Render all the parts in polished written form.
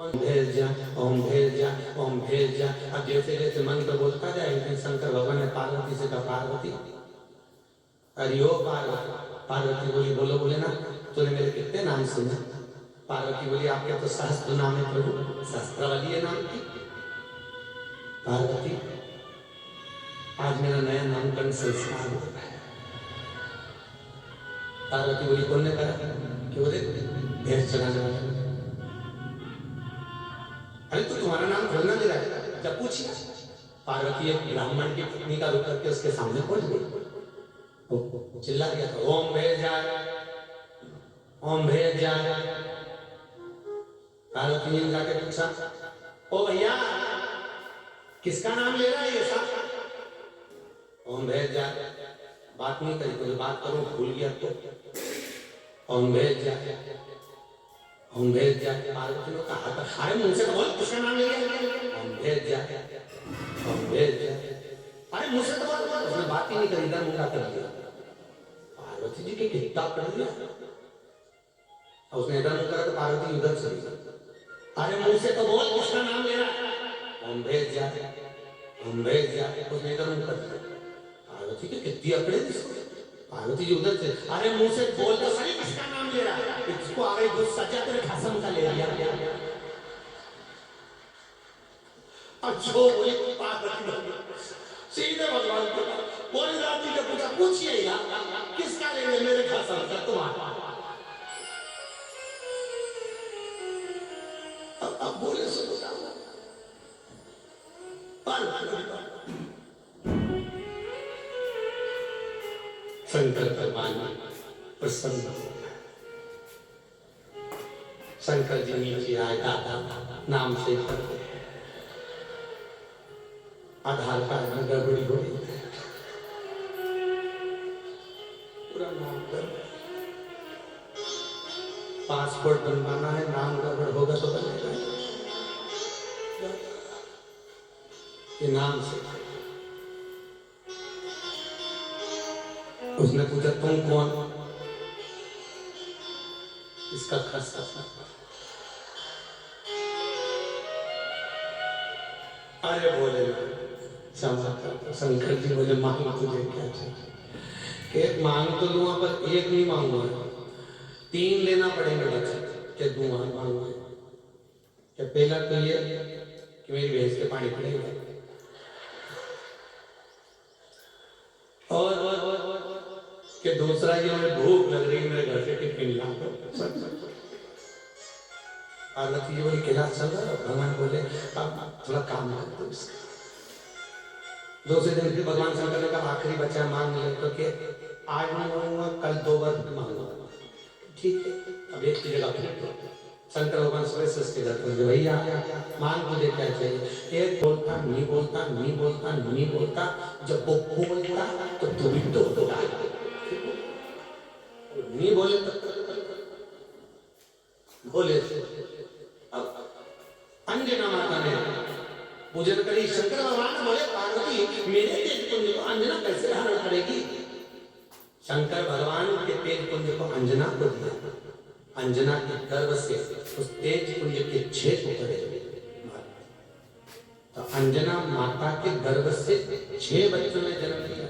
भेज जा, ओम भेज जा, ओम भेज जा। अब जैसे जैसे मंत्र बोलता जाए, लेकिन शंकर भगवान ने पार्वती से कहा, पार्वती अरे ओ पार्वती। पार्वती बोली, बोलो बोले ना, तूने मेरे कितने नाम सुने? पार्वती बोली, आपके तो सहस्त्र नाम है प्रभु, सहस्त्रवली है नाम की। पार्वती, आज मेरा नया नामकरण संस्कार हो रहा है। पार्वती बोली, कौन ने करा? क्यों रे? भेड़ चलाने वाला। अरे तो तुम्हारा नाम खोलना दे रहा है, जब पूछिए। पार्वती एक ब्राह्मण की पत्नी का रुक करके उसके सामने पहुंच गई, चिल्ला गया था, ओम भेज जाए, ओम भेज जाए। पार्वती ने जाके पूछा, ओ भैया किसका नाम ले रहा है ये सब? ओम भेज जाए। बात नहीं करी, तो बात करूं भूल गया तो ओम भेज जाए, ओम भेज जाए। पार्वती ने कहा, अरे मुंह से तो बोल, किसका नाम ले रहा है? ओम भेज जाए, ओम भेज जाए। अरे मुंह से तो बोल। उसने बात ही नहीं करी, इधर मुंह कर दिया। पार्वती जी के कितना पड़ गया, उसने इधर मुंह करा तो पार्वती उधर चली गई। अरे मुंह से तो बोल, किसका नाम ले रहा है? ओम भेज जाए, ओम भेज जाए। उसने इधर मुंह कर दिया। पार्वती के कितनी अकड़े थी। पार्वती जी उधर से, अरे मुंह से बोल तो सही, किसका नाम ले रहा है? इसको आगे जो सजा तेरे खसम का ले लिया। और जो बोले पार्वती सीधे भगवान को बोले, राम जी के पूछा, पूछिए यार किसका लेंगे मेरे खसम का? तुम्हारा। अब बोले सो शंकर भगवान प्रसन्न हो गए। शंकर जी नीचे आए, दादा नाम से करते, आधार कार्ड में गड़बड़ी हो गई, पूरा नाम कर, पासपोर्ट बनवाना है, नाम गड़बड़ होगा तो बनेगा ये नाम से। उसने पूछा, तुम कौन? इसका खर्च अरे बोले शंकर जी बोले, मांग तुझे क्या चाहिए? एक मांग तो दूंगा, पर एक नहीं मांगूंगा, 3 लेना पड़ेगा बच्चे के दूंगा मांगूंगा। क्या पहला तो ये कि मेरी भैंस के पानी पड़ेगा, और कि दूसरा ये मुझे भूख लग रही है, मेरे घर से टिफिन ला दो। पार्वती जी बोली, किला चल रहा है? भगवान बोले, अब थोड़ा काम कर दो इसका। दूसरे दिन फिर भगवान शंकर ने कहा, आखिरी बच्चा मांग ले, तो कि आज नहीं मांगूंगा, कल 2 बार मांगूंगा। ठीक है, अब एक की जगह फिर शंकर भगवान सुरेश के घर पर, भैया मांग तुझे क्या चाहिए? एक बोलता नहीं बोलता, नहीं बोलता, नहीं बोलता, जब वो बोलता तो तू भी बोलता, नहीं बोले तो बोले। अब अंजना माता ने पूजन करी, शंकर भगवान बोले, पार्वती मेरे तेज पुंज को अंजना कैसे धारण करेगी? शंकर भगवान के तेज पुंज को अंजना को दिया, अंजना के गर्भ से उस तेज पुंज के छेद उतरे। तो अंजना माता के गर्भ से 6 बच्चों ने जन्म लिया।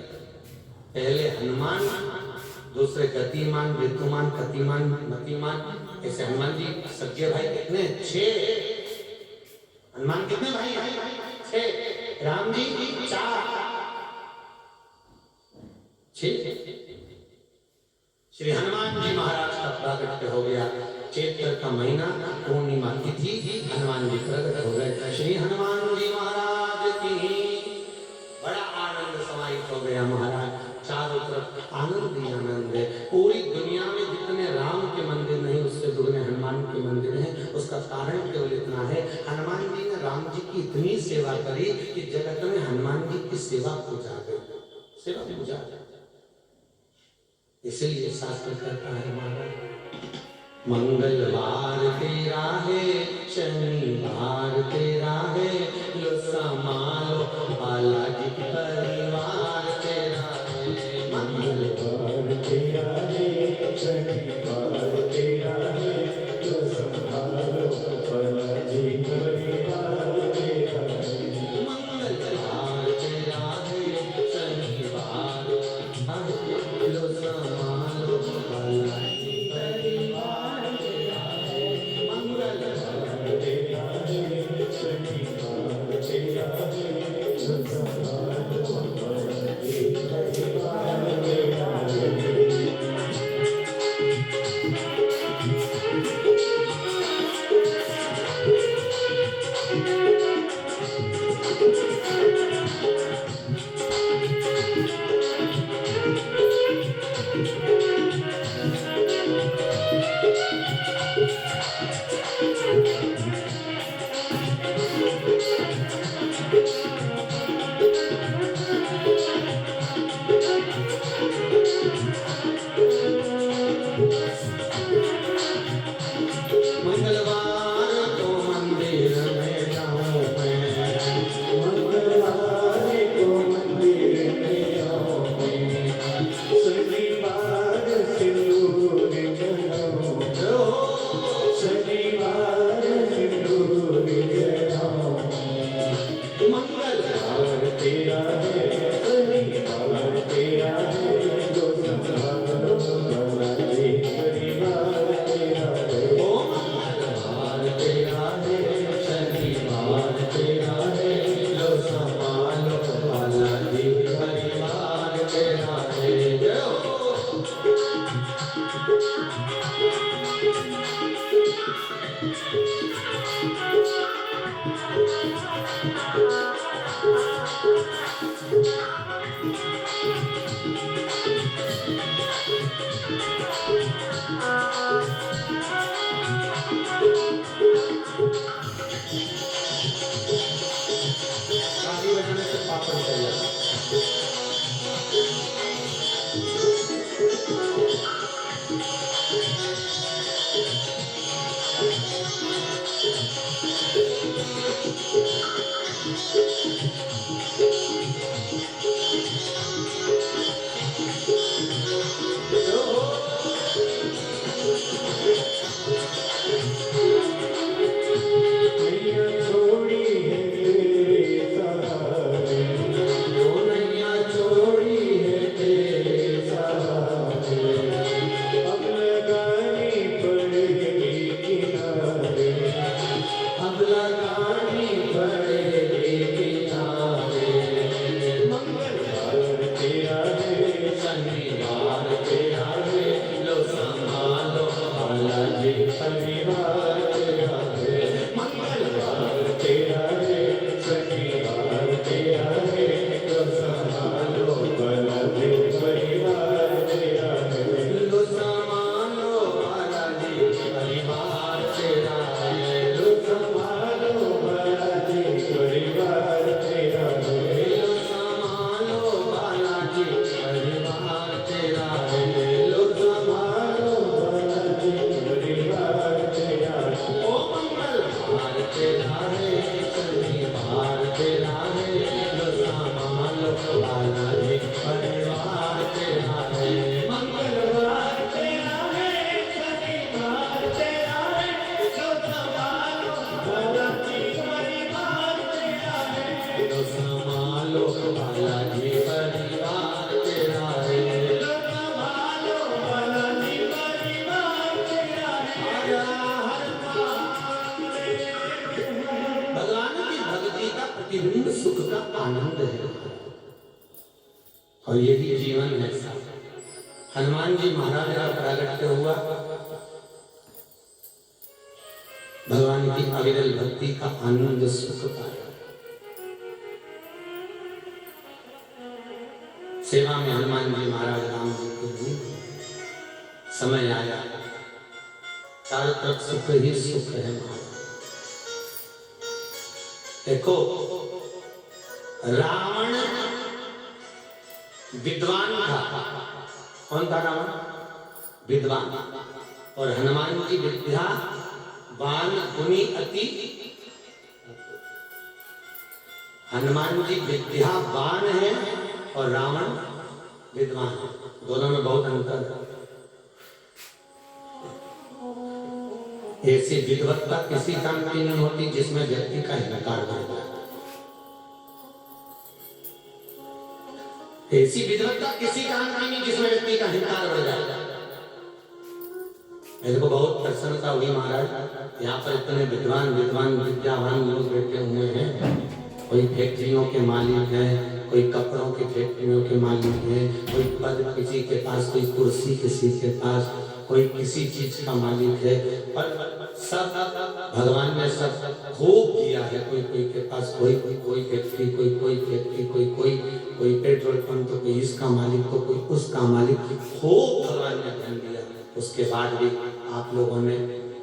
पहले हनुमान, दूसरे गतिमान, ऋतुमान, कतिमान, मतिमान। ऐसे हनुमान जी सज्जे भाई कितने? 6। हनुमान कितने भाई? 6। राम जी 4। 6। श्री हनुमान जी महाराज का प्राकट्य हो गया। चैत्र का महीना, पूर्णिमा तिथि, हनुमान जी प्रकट हो गए। श्री हनुमान जी महाराज की बड़ा आनंद समाहित हो गया। महाराज चारों तरफ आनंद ही आनंद है। पूरी दुनिया में जितने राम के मंदिर नहीं, उससे दुगने हनुमान के मंदिर हैं। उसका कारण केवल इतना है, हनुमान जी ने राम जी की इतनी सेवा करी कि जगत में हनुमान जी की सेवा पूजा गई, सेवा पूजा। इसलिए शास्त्र कहता है, महाराज मंगलवार तेरा है, शनिवार तेरा है, लो समालो बालाजी परिवार तेरा है। मंगलवार तेरा है, शनिवार तेरा है, लो समालो बालाजी और यही जीवन है। हनुमान जी महाराज का प्रागट्य हुआ, भगवान की अविरल भक्ति का आनंद सुख पाया। सेवा में हनुमान जी महाराज राम जी को समय आया, चारों तरफ सुख ही सुख है। देखो, रावण विद्वान था। कौन था रावण? विद्वान। और हनुमान जी विद्या वान गुणी अति। हनुमान जी विद्यावान है और रावण विद्वान, दोनों में बहुत अंतर है। ऐसी विद्वत्ता किसी काम की नहीं होती जिसमें व्यक्ति का इनकार कर जाए। ऐसी विद्वत्ता किसी काम की नहीं जिसमें व्यक्ति का हिंकार बढ़ जाए। मेरे को बहुत प्रसन्नता हुई महाराज, यहाँ पर इतने विद्वान विद्यावान लोग बैठे हुए हैं। कोई फैक्ट्रियों के मालिक हैं, कोई कपड़ों की फैक्ट्रियों के मालिक हैं, कोई पद किसी के पास, कोई कुर्सी किसी के पास, कोई किसी चीज का मालिक है। पर सब भगवान ने सब खूब किया है। कोई के पास कोई फैक्ट्री, कोई फैक्ट्री, कोई पेट्रोल पंप, तो कोई इसका मालिक, तो कोई उसका मालिक। खूब भगवान ने धन दिया। उसके बाद भी आप लोगों ने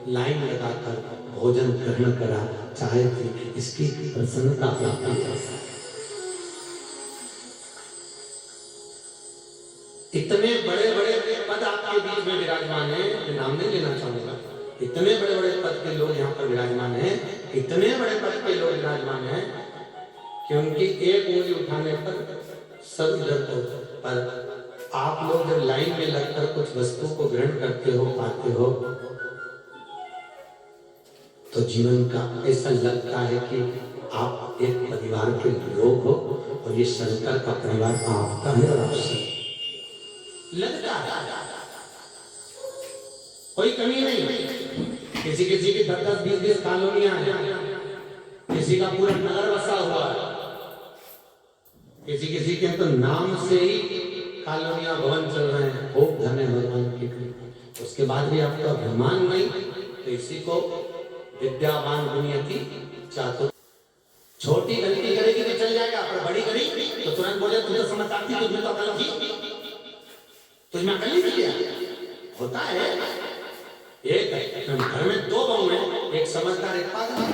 लाइन लगाकर भोजन ग्रहण करा, चाहे थी, इसकी प्रसन्नता प्राप्त कर सकते। इतने बड़े बड़े पद आपके बीच में विराजमान है, मैं नाम नहीं लेना चाहूंगा। इतने बड़े बड़े पद के लोग यहाँ पर विराजमान हैं, इतने बड़े पद के लोग विराजमान हैं कि उनकी एक उंगली उठाने पर सब इधर को। पर आप लोग जब लाइन में लगकर कुछ वस्तु को ग्रहण करते हो, पाते हो, तो जीवन का ऐसा लगता है कि आप एक परिवार के लोग हो और ये शंकर का परिवार आपका है और आपसे लगता है। कोई कमी नहीं। किसी किसी की 10-10, 20-20 कॉलोनियां हैं, किसी का पूरा नगर बसा हुआ है, किसी के तो नाम से ही कॉलोनियां भवन चल रहे हैं। खूब धन्य भगवान की कृपा। उसके बाद भी आपका अभिमान नहीं, तो इसी को विद्यावान गुणयति चातुर। छोटी गलती करेगी तो चल जाएगा, पर बड़ी करी तो तुरंत बोले तुम तो समझदार थी, तुझमें तो अकल थी, तुझमें अकल नहीं किया। होता है एक घर में दो बहू हैं, एक समझदार एक पागल।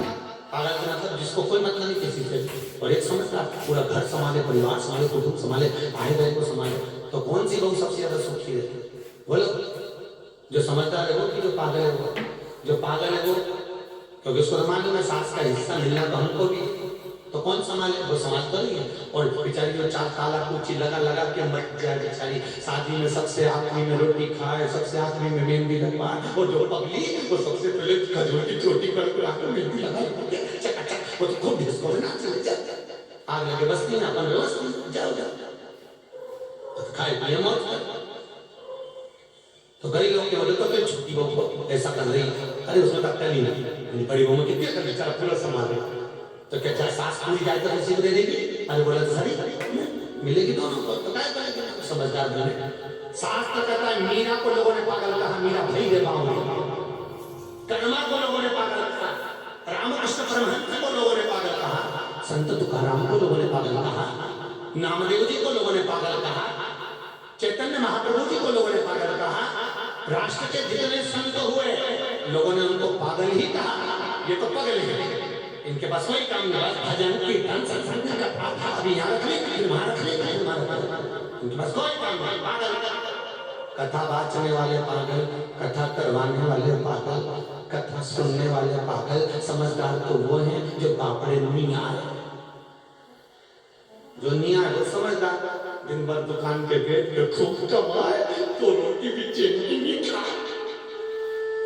पागल का मतलब जिसको कोई मतलब नहीं किसी से, और एक समझदार पूरा घर संभाले, परिवार संभाले, कुटुंब संभाले, भाई बहन को संभाले। तो कौन सी बहू सबसे ज्यादा सुखी रहती है? बोलो। जो समझदार है वो कि जो पागल है वो? जो पागल है वो, क्योंकि उसको तो मालूम है सास का हिस्सा मिलना तो हमको भी, तो कौन संभाले? वो संभाल तो नहीं है। और बेचारी जो चार ताला कुची लगा लगा के मर जाए बेचारी, शादी में सबसे आखिरी में रोटी खाए, सबसे आखिरी में मेहंदी लगवाए, और जो पगली वो सबसे पहले खजूर की चोटी पर आकर मेहंदी लगा, वो तो खुद इसको ना चले जाते, आग लगे बस्ती ना अपन व्यवस्थित जाओ जाओ खाए पिए मौत कर। तो कई लोग के बोले तो फिर छोटी बहू ऐसा कर रही, अरे उसमें तक कर ही नहीं, बड़ी बहू में कितने कर बेचारा पूरा संभाल रहा। तो क्या चाहे सास पूरी जाए तो किसी को दे देगी? अरे बोला तो सारी मिलेगी दोनों को, तो क्या करेंगे? समझदार बने। सास तो कहता है मीरा को लोगों ने पागल कहा, मीरा भाई दे पाऊंगी। कर्मा को लोगों ने पागल कहा, रामकृष्ण परमहंस को लोगों ने पागल कहा, संत तुकाराम को लोगों ने पागल कहा, नामदेव जी को लोगों ने पागल कहा, चैतन्य महाप्रभु जी को लोगों ने पागल कहा, राष्ट्र के जितने संत हुए लोगों ने उनको पागल ही कहा। ये तो पागल है, इनके पास कोई काम नहीं, बस भजन कीर्तन सत्संग का पाठा, अभी यहाँ रख ले, फिर वहाँ रख ले, फिर वहाँ रख ले, इनके पास कोई काम नहीं। पागल कथा बाचने वाले पागल, कथा करवाने वाले पागल, कथा सुनने वाले पागल। समझदार तो वो हैं जो पापड़े नहीं आए, जो नहीं आए वो समझदार। दिन भर दुकान के पेट पे खूब कमाए तो रोटी भी चैन की नहीं खाए,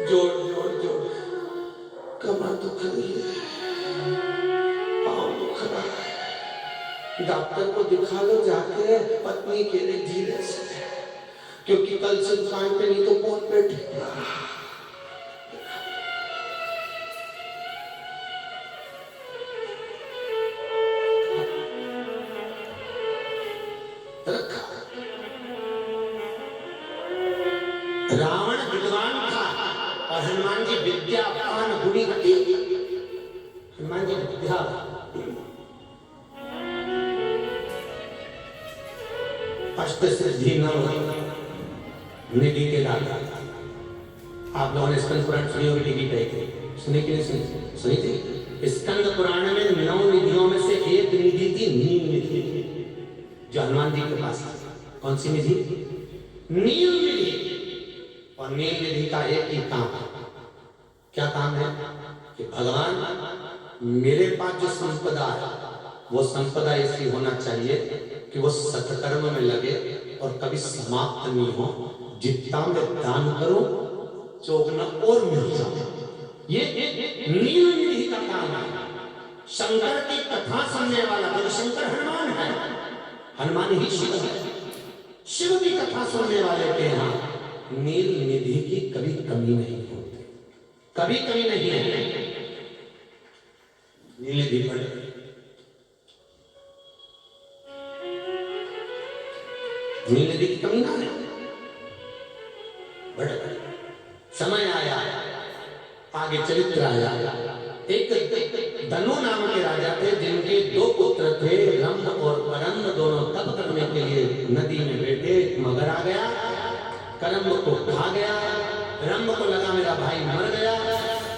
जोड़ जोड़ जोड़ कमर दुख रही है, पाँव दुख रहा है, डॉक्टर को दिखा लो जाके पत्नी के लिए धीरे से, क्योंकि कल से दुकान पे नहीं तो कौन बैठेगा। रावण विद्वान था और हनुमान जी विद्यावान गुणी थी। हनुमान जी विद्या अष्ट सिद्धि नव निधि के दाता। आप लोगों ने स्कंद पुराण सुनी होगी, निधि कही सुनी कि नहीं सुनी थी? स्कंद पुराण में 9 निधियों में से एक निधि थी नील निधि, जो हनुमान जी के पास। कौन सी निधि? नील निधि। और नील निधि का एक ही काम, क्या काम है? कि भगवान मेरे पास जो संपदा है वो संपदा ऐसी होना चाहिए कि वो सत्कर्म में लगे और कभी समाप्त नहीं हो। जितना मैं दान करूं चौगुना और मिल जाए, ये नील निधि का काम है। शंकर की कथा सुनने वाला तो शंकर हनुमान है, हनुमान ही शिव है। शिव की कथा सुनने वाले के यहाँ नील निधि की कभी कमी नहीं होती, कभी कमी नहीं है। नील निधि पर नील निधि की कमी ना है। बड़े समय आया, आगे चरित्र आया। एक धनु नाम के राजा थे जिनके 2 पुत्र थे, रंभ और करंद। दोनों तप करने के लिए नदी में बैठे, मगर आ गया, करंद को खा गया। रंभ को लगा मेरा भाई मर गया,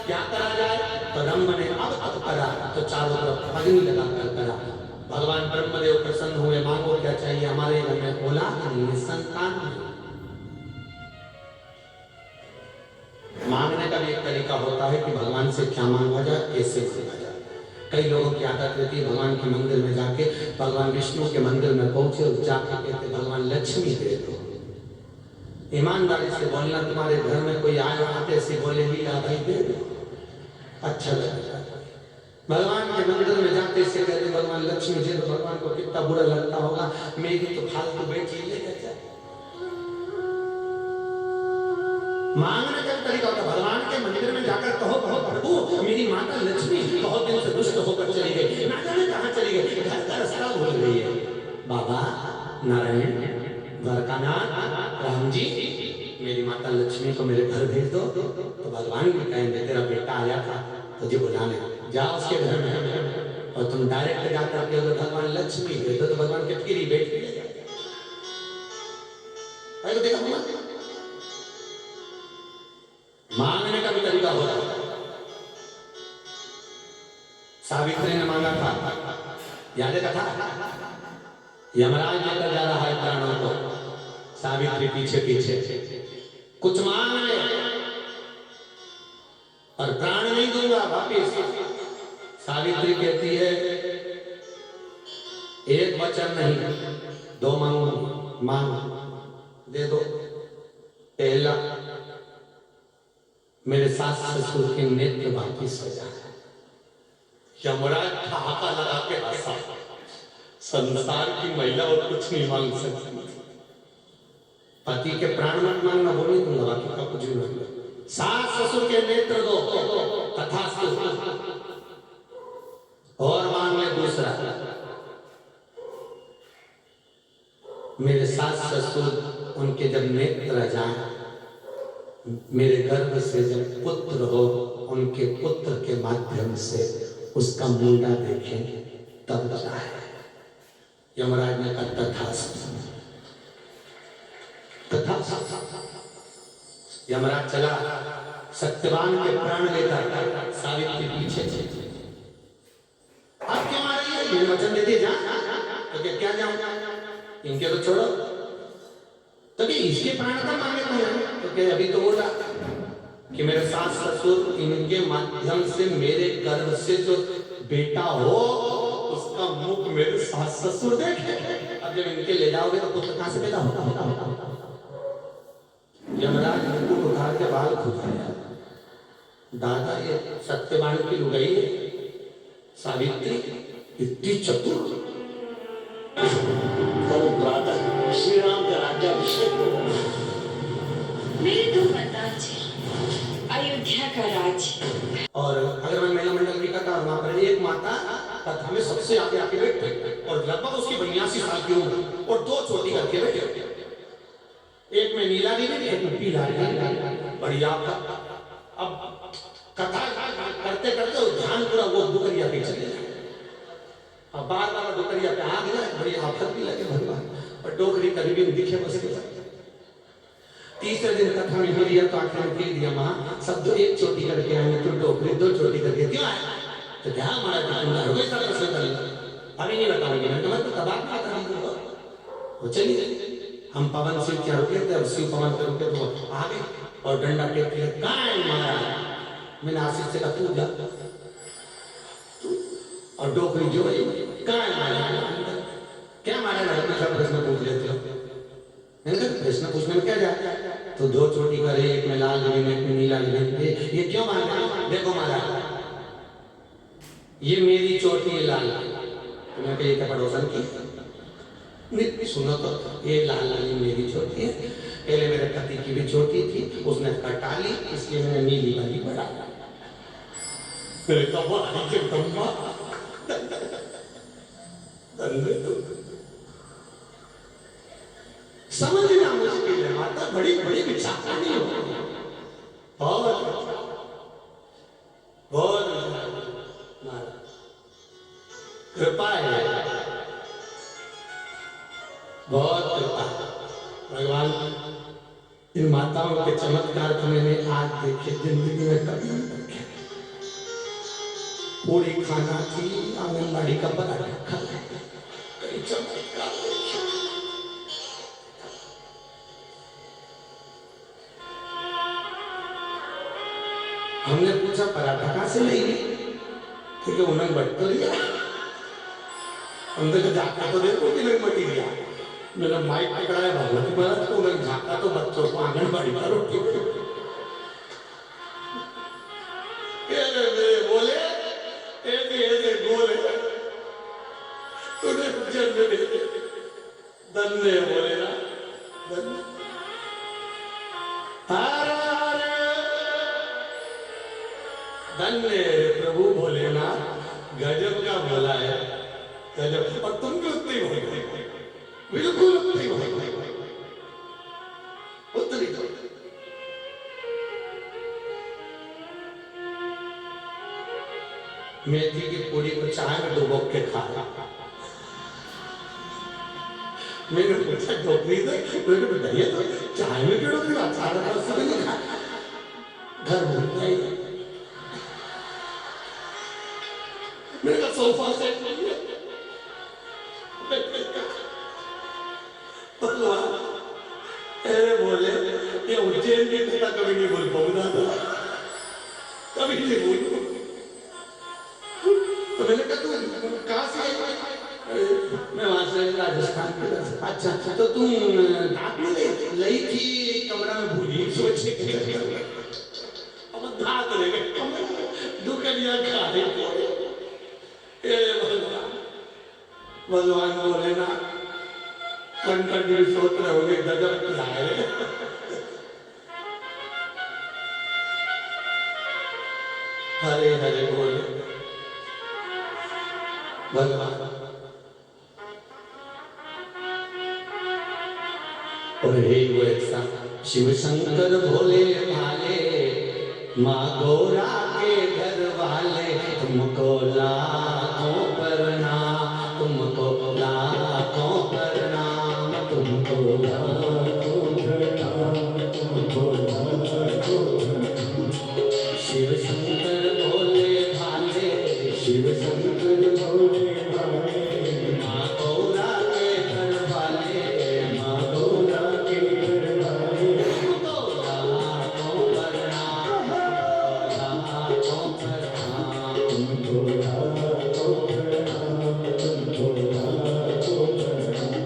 क्या करा जाए? तो रंभ ने अब तप करा तो चारों तरफ अग्नि लगा कर करा। भगवान ब्रह्मदेव प्रसन्न हुए, मांगो क्या चाहिए? हमारे घर में औलाद नहीं है, संतान नहीं। मांगने का भी एक तरीका होता है कि भगवान से क्या मांगा जाए, कैसे मांगा जाए। कई लोगों की आदत रहती है भगवान के मंदिर में जाके, भगवान विष्णु के मंदिर में पहुंचे और जाके कहते भगवान लक्ष्मी दे दो। ईमानदारी से बोलना, तुम्हारे घर में कोई आए आते ऐसे बोले ही भाई दे दो, अच्छा लगेगा। भगवान के मंदिर में जाते से कहते भगवान लक्ष्मी दे दो, भगवान को कितना बुरा लगता होगा, मेरी तो फालतू बेटी लेकर जाए। मांगने का तरीका होता, भगवान के मंदिर में जाकर कहो प्रभु मेरी माता लक्ष्मी बहुत दिन से दुष्ट होकर चली गई, ना जाने कहां चली गई, घर का रास्ता भूल गई है। बाबा नारायण, द्वारकानाथ, राम जी, मेरी माता लक्ष्मी को मेरे घर भेज दो। तो भगवान भी कहेंगे तेरा बेटा आया था, तुझे बुलाने जाओ उसके घर में, और तुम डायरेक्ट जाकर के अगर भगवान लक्ष्मी थे तो भगवान के फिर ही बैठ ले जाते। तो देखा मांगने का भी तरीका होता है। सावित्री ने मांगा था, याद है कथा, यमराज लेकर जा रहा है प्राणों को, सावित्री पीछे पीछे, कुछ मांग ले और प्राण नहीं दूंगा वापिस। सावित्री कहती है एक वचन नहीं, दो मांगो, मांग दे दो। पहला, मेरे सास ससुर के नेत्र वापिस हो जाए। यमराज ठहाका लगा के हंसा, संसार की महिला और कुछ नहीं मांग सकती, पति के प्राण मत मांगना, वो नहीं दूंगा, बाकी का कुछ भी नहीं। सास ससुर के नेत्र दो, तथास्तु। और मांग ले दूसरा, मेरे सास ससुर उनके जब नेत्र जाए, मेरे गर्भ से जब पुत्र हो, उनके पुत्र के माध्यम से उसका मुंडा देखें तब जाए। यमराज ने कहा तथास्तु, तथास्तु। यमराज चला, सत्यवान के प्राण लेकर, सावित्री पीछे थे। आप क्यों आ रही है? ये वचन देती जा, तो क्या जाऊं, इनके तो छोड़ो, तो इसके प्राण का मांगे तो क्या अभी तो बोला कि मेरे सास ससुर इनके माध्यम से मेरे गर्भ से जो बेटा हो उसका मुख मेरे सास ससुर देखे। अब जब इनके ले जाओगे तो पुत्र कहां से पैदा होगा? यमराज मुकुट उठा के बाल खुदाया, दादा ये सत्यवान की लुगाई है सावित्री, इतनी चतुर। श्री राम का राज्याभिषेक मेरे दो वरदान अयोध्या का राज। और अगर मैं महिला मंडल की कथा, वहां पर एक माता कथा में सबसे आगे आके बैठे और लगभग उसकी 82 साल की उम्र, और दो छोटी करके बैठे, एक में नीला देवी, एक में पीला देवी, बढ़िया। अब कथा करते करते ध्यान पूरा वो दुकरिया पे चले जाए, अब बार बार डोकरिया पे आ गया, बड़ी आफत भी लगे भगवान, और डोकरी कभी भी दिखे बस के। तीसरे दिन कथा में हो दिया तो आखिर में कह दिया, मां सब जो एक चोटी करके आए तो डोकरी दो चोटी करके क्यों आए? तो क्या हमारा दुकानदार हो गया प्रश्न कर लिया, अभी नहीं बताऊंगी मैं तुम्हें, तो तबाह बात नहीं। वो चलिए हम पवन शिव क्या रुके थे, शिव पवन पे रुके तो आ गए और डंडा टेक के कान मारा। मैंने आशीष से कहा तू जा, और डोकरी जो कान मारा, क्या मारा ना प्रश्न पूछ लेते हो? प्रश्न पूछने में क्या जाए? तो दो चोटी करे, एक में लाल एक में नीला, ये क्यों मारा? देखो मारा, ये मेरी चोटी है लाल, तो मैं कही पड़ोसन की सुनो तो, ये लाल वाली मेरी चोटी है, पहले मेरे पति की भी चोटी थी, उसने कटा ली, इसलिए मैंने नीली वाली बढ़ा। समझना मुश्किल है माता, बड़ी बड़ी विचारणी हो, बहुत बहुत कृपा है, बहुत कृपा। भगवान इन माताओं के चमत्कार तो मैंने आज देखे, जिंदगी में कभी नहीं देखे। पूरी खाना थी, आंगनबाड़ी का पराठा खा कई चमत्कार देखे। हमने पूछा पराठा कहां से ली? क्योंकि उन्हें बट तो लिया, अंदर जाकर तो देखो कि नहीं मटी लिया। मेरा माइक पकड़ा है भगवती महाराज को, उन्हें झाका तो बच्चों को आंगनबाड़ी का रोटी बोले ऐसे बोले तूने धन्य बोले ना, धन्य प्रभु भोलेनाथ, गजब का बोला है, गजब। और तुम भी उतनी हो गई, बिल्कुल उतनी हो गई, उतनी हो। मेथी की पूरी को चाय में डुबो के खा। मैंने पूछा डोकरी से, मैंने बताइए तो चाय में क्यों डुबो? अच्छा लगा सुबह नहीं खा, घर भूलता ही। मैंने कहा सोफा से बोले ये उज्जैन की कथा कभी नहीं बोल पाऊंगा, कभी नहीं बोलूं। तो मैंने कहा तू कहाँ से आई? मैं वहां से राजस्थान की तरफ से। अच्छा तो तुम दांत में लई थी कमरा में भूली सोचे अब दांत ले गए दुकनिया खा रही। भगवान बोले ना कंकड़ सोच रहे होंगे गजब क्या है। हरे हरे बोले भगवान। और हे वो ऐसा शिव शंकर भोले भाले माँ गौरा के घर वाले तुमको लाखों प्रणाम, तुमको लाखों प्रणाम, तुमको लाखों प्रणाम, तुमको लाखों प्रणाम। शिव शंकर भोले भाले, शिव शंकर भोले भाले माँ गौरा के घर वाले, माँ गौरा के घर वाले तुमको लाखों प्रणाम, लाखों प्रणाम, तुमको लाखों प्रणाम, तुमको लाखों प्रणाम।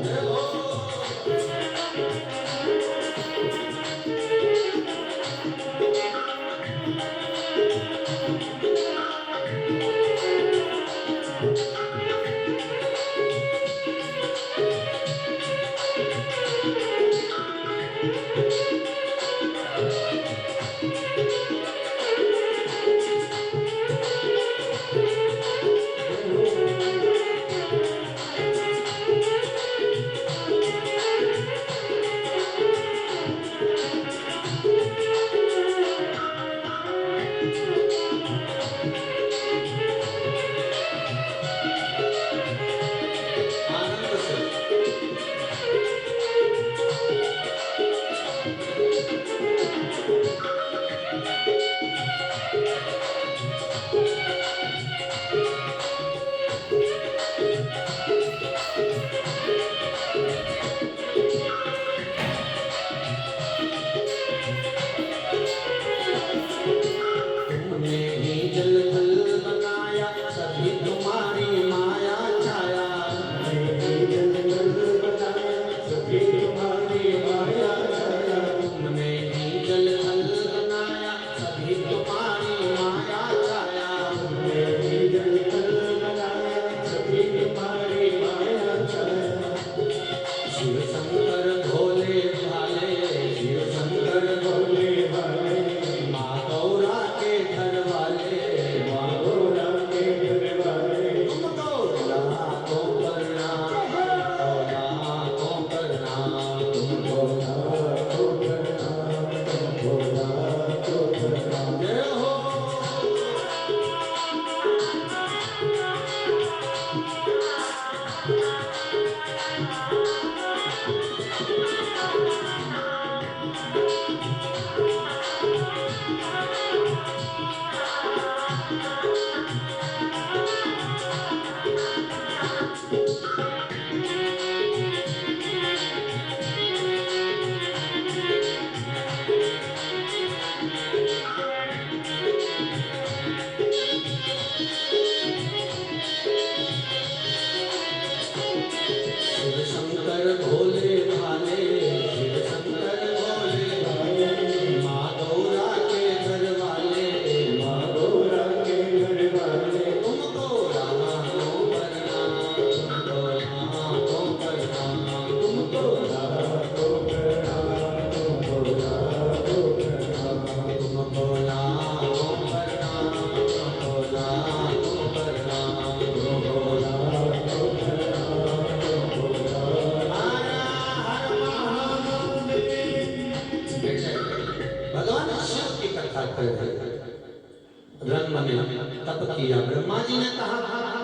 ब्रह्मा जी ने कहा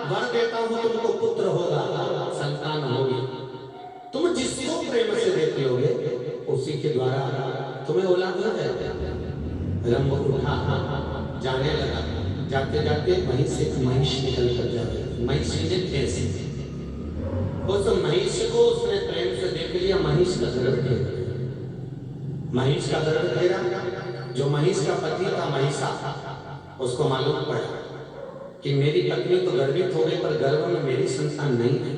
वर देता हूं तुमको पुत्र होगा, संतान होगी, तुम जिसको प्रेम से देख लोगे उसी के द्वारा तुम्हें औलाद हो जाएगा। रंभ उठा जाने लगा, जाते जाते वहीं से महिष निकल कर जाए। महिष ने कैसे उस महिष को उसने प्रेम से देख लिया, महिष का गर्भ घेरा, महिष का गर्भ घेरा। जो महिष का पति था महिषा, उसको मालूम पड़ा कि मेरी पत्नी तो गर्भित हो गई पर गर्भ में मेरी संतान नहीं है।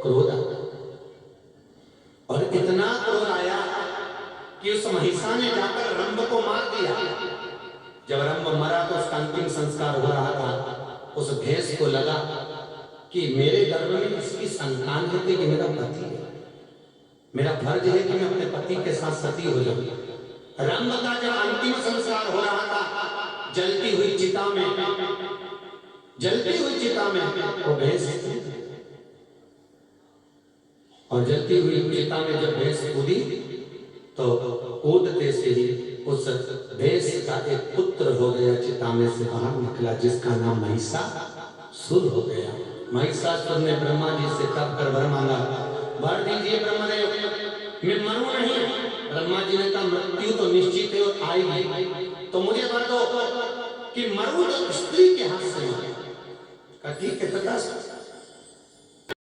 क्रोध आता और इतना क्रोध आया कि उस महिषा ने जाकर रंभ को मार दिया। जब रंभ मरा तो उसका अंतिम संस्कार हो रहा था, उस भैंस को लगा कि मेरे गर्भ में इसकी संतान है कि मेरा पति है, मेरा फर्ज है कि मैं अपने पति के साथ सती हो जाऊं। रंभ का जब अंतिम संस्कार हो रहा था, जलती हुई चिता में वो भैंस, और जलती हुई चिता में जब भैंस कूदी तो कूदते से ही उस भैंस का एक पुत्र हो गया, चिता में से बाहर निकला, जिसका नाम महिषासुर हो गया। महिषासुर ने ब्रह्मा जी से तप कर वर मांगा, वर दीजिए ब्रह्मदेव, मैं मरूं नहीं। ब्रह्मा जी ने कहा मृत्यु तो निश्चित है और आएगी, तो मुझे वर दो कि मरूं तो स्त्री के हाथ से मरूं। ठीक है तथास्तु।